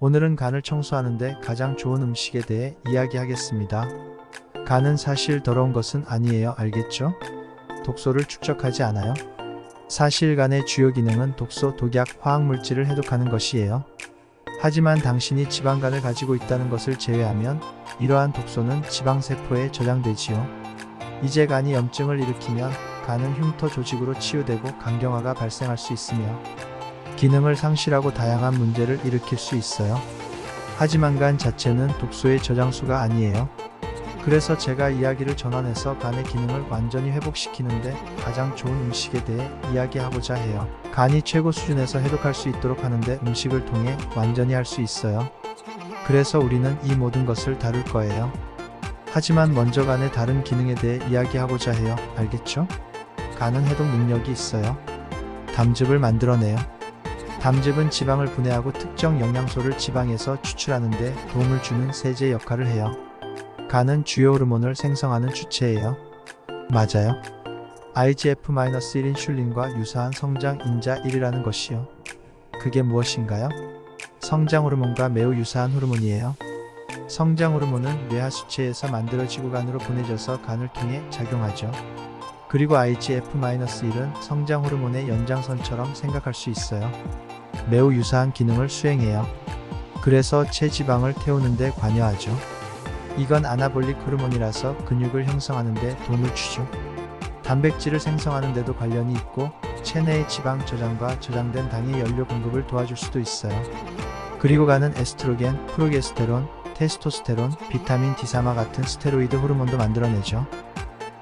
오늘은 간을 청소하는데 가장 좋은 음식에 대해 이야기하겠습니다. 간은 사실 더러운 것은 아니에요. 알겠죠? 독소를 축적하지 않아요. 사실 간의 주요 기능은 독소, 독약, 화학물질을 해독하는 것이에요. 하지만 당신이 지방간을 가지고 있다는 것을 제외하면 이러한 독소는 지방세포에 저장되지요. 이제 간이 염증을 일으키면 간은 흉터 조직으로 치유되고 간경화가 발생할 수 있으며 기능을 상실하고 다양한 문제를 일으킬 수 있어요. 하지만 간 자체는 독소의 저장소가 아니에요. 그래서 제가 이야기를 전환해서 간의 기능을 완전히 회복시키는데 가장 좋은 음식에 대해 이야기하고자 해요. 간이 최고 수준에서 해독할 수 있도록 하는데 음식을 통해 완전히 할 수 있어요. 그래서 우리는 이 모든 것을 다룰 거예요. 하지만 먼저 간의 다른 기능에 대해 이야기하고자 해요. 알겠죠? 간은 해독 능력이 있어요. 담즙을 만들어내요. 담즙은 지방을 분해하고 특정 영양소를 지방에서 추출하는 데 도움을 주는 세제 역할을 해요. 간은 주요 호르몬을 생성하는 주체예요. 맞아요. IGF-1 인슐린과 유사한 성장 인자 1이라는 것이요. 그게 무엇인가요? 성장 호르몬과 매우 유사한 호르몬이에요. 성장 호르몬은 뇌하수체에서 만들어지고 간으로 보내져서 간을 통해 작용하죠. 그리고 IGF-1은 성장 호르몬의 연장선처럼 생각할 수 있어요. 매우 유사한 기능을 수행해요. 그래서 체지방을 태우는 데 관여하죠. 이건 아나볼릭 호르몬이라서 근육을 형성하는 데 도움을 주죠. 단백질을 생성하는 데도 관련이 있고 체내의 지방 저장과 저장된 당의 연료 공급을 도와줄 수도 있어요. 그리고 간은 에스트로겐, 프로게스테론, 테스토스테론, 비타민 D3와 같은 스테로이드 호르몬도 만들어내죠.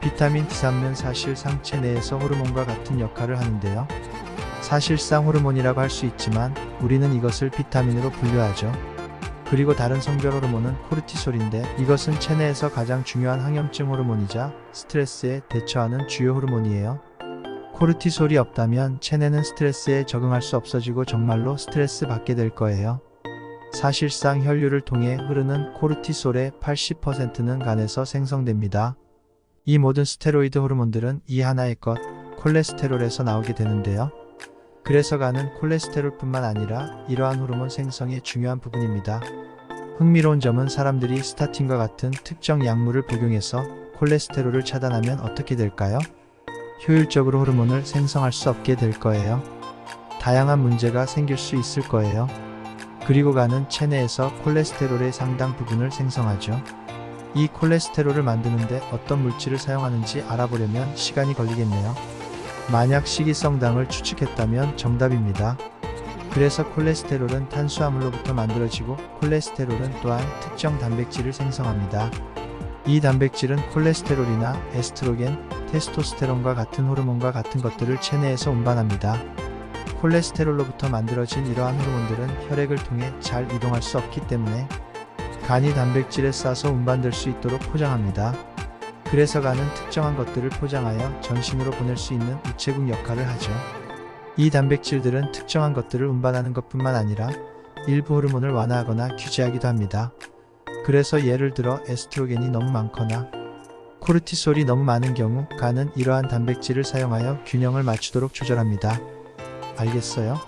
비타민 D3는 사실상 체내에서 호르몬과 같은 역할을 하는데요. 사실상 호르몬이라고 할 수 있지만 우리는 이것을 비타민으로 분류하죠. 그리고 다른 성별 호르몬은 코르티솔인데 이것은 체내에서 가장 중요한 항염증 호르몬이자 스트레스에 대처하는 주요 호르몬이에요. 코르티솔이 없다면 체내는 스트레스에 적응할 수 없어지고 정말로 스트레스 받게 될 거예요. 사실상 혈류를 통해 흐르는 코르티솔의 80%는 간에서 생성됩니다. 이 모든 스테로이드 호르몬들은 이 하나의 것, 콜레스테롤에서 나오게 되는데요. 그래서 간은 콜레스테롤뿐만 아니라 이러한 호르몬 생성의 중요한 부분입니다. 흥미로운 점은 사람들이 스타틴과 같은 특정 약물을 복용해서 콜레스테롤을 차단하면 어떻게 될까요? 효율적으로 호르몬을 생성할 수 없게 될 거예요. 다양한 문제가 생길 수 있을 거예요. 그리고 간은 체내에서 콜레스테롤의 상당 부분을 생성하죠. 이 콜레스테롤을 만드는데 어떤 물질을 사용하는지 알아보려면 시간이 걸리겠네요. 만약 식이성당을 추측했다면 정답입니다. 그래서 콜레스테롤은 탄수화물로부터 만들어지고 콜레스테롤은 또한 특정 단백질을 생성합니다. 이 단백질은 콜레스테롤이나 에스트로겐, 테스토스테론과 같은 호르몬과 같은 것들을 체내에서 운반합니다. 콜레스테롤로부터 만들어진 이러한 호르몬들은 혈액을 통해 잘 이동할 수 없기 때문에 간이 단백질에 싸서 운반될 수 있도록 포장합니다. 그래서 간은 특정한 것들을 포장하여 전신으로 보낼 수 있는 우체국 역할을 하죠. 이 단백질들은 특정한 것들을 운반하는 것뿐만 아니라 일부 호르몬을 완화하거나 규제하기도 합니다. 그래서 예를 들어 에스트로겐이 너무 많거나 코르티솔이 너무 많은 경우 간은 이러한 단백질을 사용하여 균형을 맞추도록 조절합니다. 알겠어요?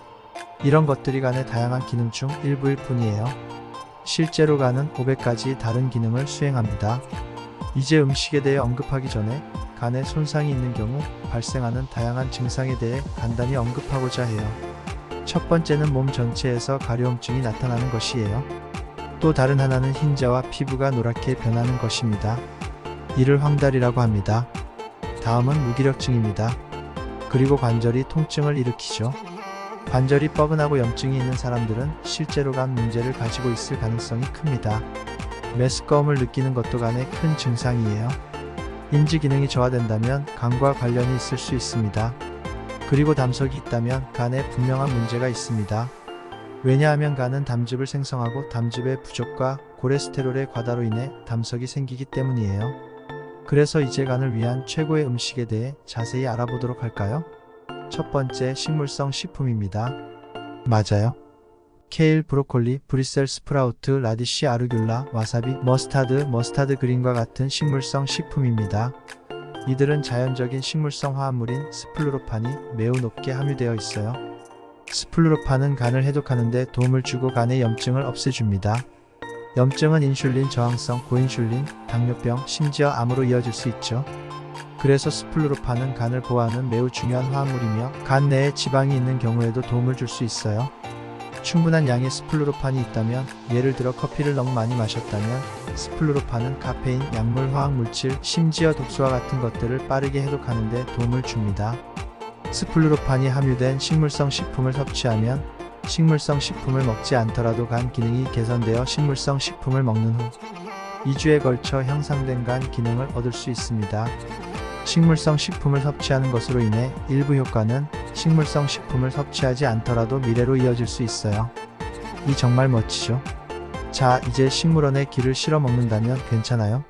이런 것들이 간의 다양한 기능 중 일부일 뿐이에요. 실제로 간은 500가지 다른 기능을 수행합니다. 이제 음식에 대해 언급하기 전에 간에 손상이 있는 경우 발생하는 다양한 증상에 대해 간단히 언급하고자 해요. 첫 번째는 몸 전체에서 가려움증이 나타나는 것이에요. 또 다른 하나는 흰자와 피부가 노랗게 변하는 것입니다. 이를 황달이라고 합니다. 다음은 무기력증입니다. 그리고 관절이 통증을 일으키죠. 관절이 뻐근하고 염증이 있는 사람들은 실제로 간 문제를 가지고 있을 가능성이 큽니다. 메스꺼움을 느끼는 것도 간의 큰 증상이에요. 인지 기능이 저하된다면 간과 관련이 있을 수 있습니다. 그리고 담석이 있다면 간에 분명한 문제가 있습니다. 왜냐하면 간은 담즙을 생성하고 담즙의 부족과 콜레스테롤의 과다로 인해 담석이 생기기 때문이에요. 그래서 이제 간을 위한 최고의 음식에 대해 자세히 알아보도록 할까요? 첫 번째, 식물성 식품입니다. 맞아요. 케일, 브로콜리, 브리셀 스프라우트, 라디쉬, 아르귤라, 와사비, 머스타드 그린과 같은 식물성 식품입니다. 이들은 자연적인 식물성 화합물인 스플루로판이 매우 높게 함유되어 있어요. 스플루로판은 간을 해독하는데 도움을 주고 간의 염증을 없애줍니다. 염증은 인슐린 저항성, 고인슐린, 당뇨병, 심지어 암으로 이어질 수 있죠. 그래서 스플루로판은 간을 보호하는 매우 중요한 화학물이며 간 내에 지방이 있는 경우에도 도움을 줄 수 있어요. 충분한 양의 스플루로판이 있다면, 예를 들어 커피를 너무 많이 마셨다면 스플루로판은 카페인, 약물, 화학물질, 심지어 독소와 같은 것들을 빠르게 해독하는 데 도움을 줍니다. 스플루로판이 함유된 식물성 식품을 섭취하면 식물성 식품을 먹지 않더라도 간 기능이 개선되어 식물성 식품을 먹는 후 2주에 걸쳐 향상된 간 기능을 얻을 수 있습니다. 식물성 식품을 섭취하는 것으로 인해 일부 효과는 식물성 식품을 섭취하지 않더라도 미래로 이어질 수 있어요. 이 정말 멋지죠? 자, 이제 식물원에 기를 실어 먹는다면 괜찮아요?